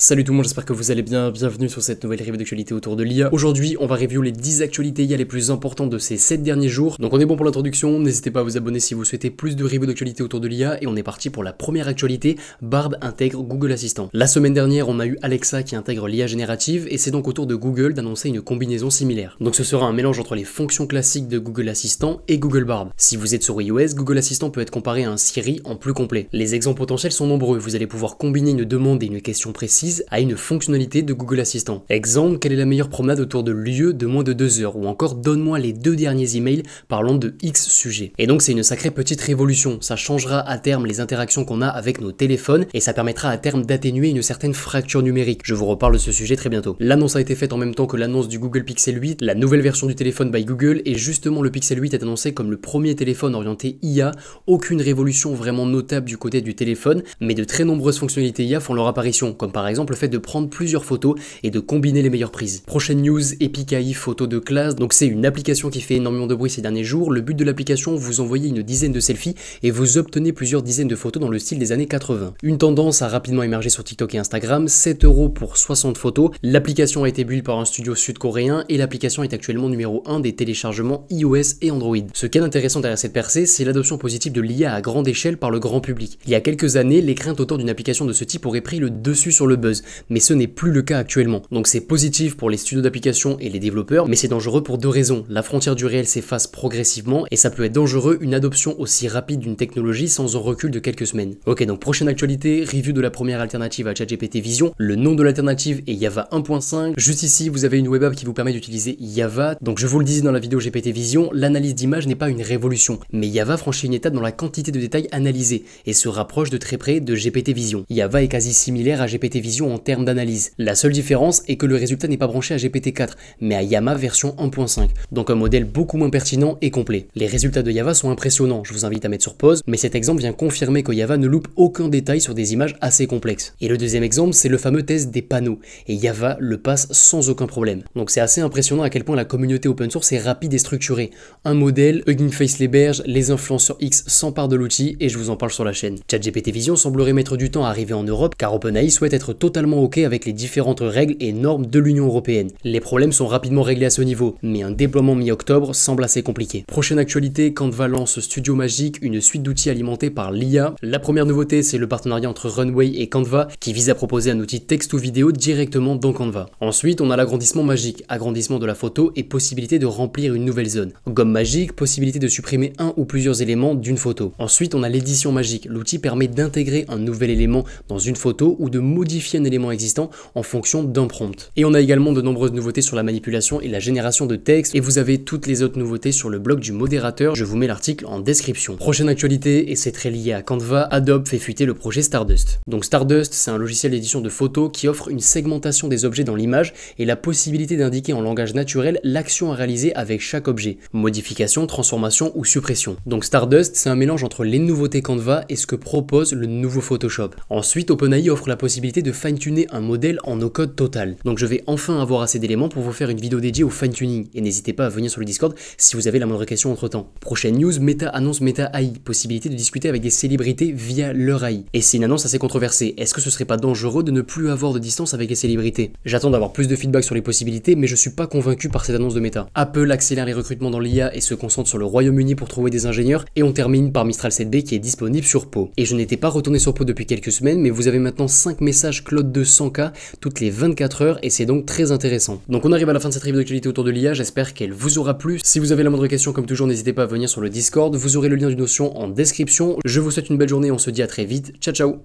Salut tout le monde, j'espère que vous allez bien, bienvenue sur cette nouvelle review d'actualité autour de l'IA. Aujourd'hui, on va review les 10 actualités IA les plus importantes de ces 7 derniers jours. Donc on est bon pour l'introduction, n'hésitez pas à vous abonner si vous souhaitez plus de reviews d'actualité autour de l'IA. Et on est parti pour la première actualité, Bard intègre Google Assistant. La semaine dernière, on a eu Alexa qui intègre l'IA générative et c'est donc au tour de Google d'annoncer une combinaison similaire. Donc ce sera un mélange entre les fonctions classiques de Google Assistant et Google Bard. Si vous êtes sur iOS, Google Assistant peut être comparé à un Siri en plus complet. Les exemples potentiels sont nombreux, vous allez pouvoir combiner une demande et une question précise à une fonctionnalité de Google Assistant. Exemple, quelle est la meilleure promenade autour de lieu de moins de 2 heures, ou encore donne-moi les 2 derniers emails parlant de X sujet. Et donc c'est une sacrée petite révolution, ça changera à terme les interactions qu'on a avec nos téléphones et ça permettra à terme d'atténuer une certaine fracture numérique. Je vous reparle de ce sujet très bientôt. L'annonce a été faite en même temps que l'annonce du Google Pixel 8, la nouvelle version du téléphone by Google, et justement le Pixel 8 est annoncé comme le premier téléphone orienté IA. Aucune révolution vraiment notable du côté du téléphone, mais de très nombreuses fonctionnalités IA font leur apparition, comme par exemple le fait de prendre plusieurs photos et de combiner les meilleures prises. Prochaine news, Epic AI photo de classe. Donc c'est une application qui fait énormément de bruit ces derniers jours. Le but de l'application, vous envoyez une dizaine de selfies et vous obtenez plusieurs dizaines de photos dans le style des années 80. Une tendance a rapidement émergé sur TikTok et Instagram, 7 € pour 60 photos. L'application a été build par un studio sud-coréen et l'application est actuellement numéro 1 des téléchargements iOS et Android. Ce qui est intéressant derrière cette percée, c'est l'adoption positive de l'IA à grande échelle par le grand public. Il y a quelques années, les craintes autour d'une application de ce type auraient pris le dessus sur le buzz, mais ce n'est plus le cas actuellement. Donc c'est positif pour les studios d'application et les développeurs, mais c'est dangereux pour deux raisons. La frontière du réel s'efface progressivement et ça peut être dangereux une adoption aussi rapide d'une technologie sans un recul de quelques semaines. Ok, donc prochaine actualité, review de la première alternative à ChatGPT Vision. Le nom de l'alternative est Java 1.5. Juste ici, vous avez une web app qui vous permet d'utiliser Java. Donc je vous le disais dans la vidéo GPT Vision, l'analyse d'image n'est pas une révolution, mais Java franchit une étape dans la quantité de détails analysés et se rapproche de très près de GPT Vision. Java est quasi similaire à GPT Vision en termes d'analyse. La seule différence est que le résultat n'est pas branché à GPT-4, mais à Llama version 1.5, donc un modèle beaucoup moins pertinent et complet. Les résultats de Java sont impressionnants, je vous invite à mettre sur pause, mais cet exemple vient confirmer que Java ne loupe aucun détail sur des images assez complexes. Et le deuxième exemple, c'est le fameux test des panneaux, et Java le passe sans aucun problème. Donc c'est assez impressionnant à quel point la communauté open source est rapide et structurée. Un modèle, Hugging Face l'héberge, les influenceurs X s'emparent de l'outil, et je vous en parle sur la chaîne. ChatGPT Vision semblerait mettre du temps à arriver en Europe, car OpenAI souhaite être totalement ok avec les différentes règles et normes de l'Union européenne. Les problèmes sont rapidement réglés à ce niveau, mais un déploiement mi-octobre semble assez compliqué. Prochaine actualité, Canva lance Studio Magic, une suite d'outils alimentés par l'IA. La première nouveauté, c'est le partenariat entre Runway et Canva, qui vise à proposer un outil texte ou vidéo directement dans Canva. Ensuite, on a l'agrandissement magique, agrandissement de la photo et possibilité de remplir une nouvelle zone. Gomme magique, possibilité de supprimer un ou plusieurs éléments d'une photo. Ensuite, on a l'édition magique. L'outil permet d'intégrer un nouvel élément dans une photo ou de modifier un élément existant en fonction d'un prompt. Et on a également de nombreuses nouveautés sur la manipulation et la génération de texte, et vous avez toutes les autres nouveautés sur le blog du modérateur, je vous mets l'article en description. Prochaine actualité, et c'est très lié à Canva, Adobe fait fuiter le projet Stardust. Donc Stardust, c'est un logiciel d'édition de photos qui offre une segmentation des objets dans l'image et la possibilité d'indiquer en langage naturel l'action à réaliser avec chaque objet, modification, transformation ou suppression. Donc Stardust, c'est un mélange entre les nouveautés Canva et ce que propose le nouveau Photoshop. Ensuite, OpenAI offre la possibilité de fine-tuner un modèle en no-code total. Donc je vais enfin avoir assez d'éléments pour vous faire une vidéo dédiée au fine-tuning, et n'hésitez pas à venir sur le Discord si vous avez la moindre question entre temps. Prochaine news, Meta annonce Meta AI, possibilité de discuter avec des célébrités via leur AI. Et c'est une annonce assez controversée, est-ce que ce serait pas dangereux de ne plus avoir de distance avec les célébrités? J'attends d'avoir plus de feedback sur les possibilités, mais je suis pas convaincu par cette annonce de Meta. Apple accélère les recrutements dans l'IA et se concentre sur le Royaume-Uni pour trouver des ingénieurs, et on termine par Mistral 7B qui est disponible sur Pau. Et je n'étais pas retourné sur Pau depuis quelques semaines, mais vous avez maintenant 5 messages Claude de 100K toutes les 24 heures, et c'est donc très intéressant. Donc on arrive à la fin de cette review d'actualité autour de l'IA, j'espère qu'elle vous aura plu. Si vous avez la moindre question, comme toujours, n'hésitez pas à venir sur le Discord, vous aurez le lien du Notion en description. Je vous souhaite une belle journée, on se dit à très vite, ciao ciao.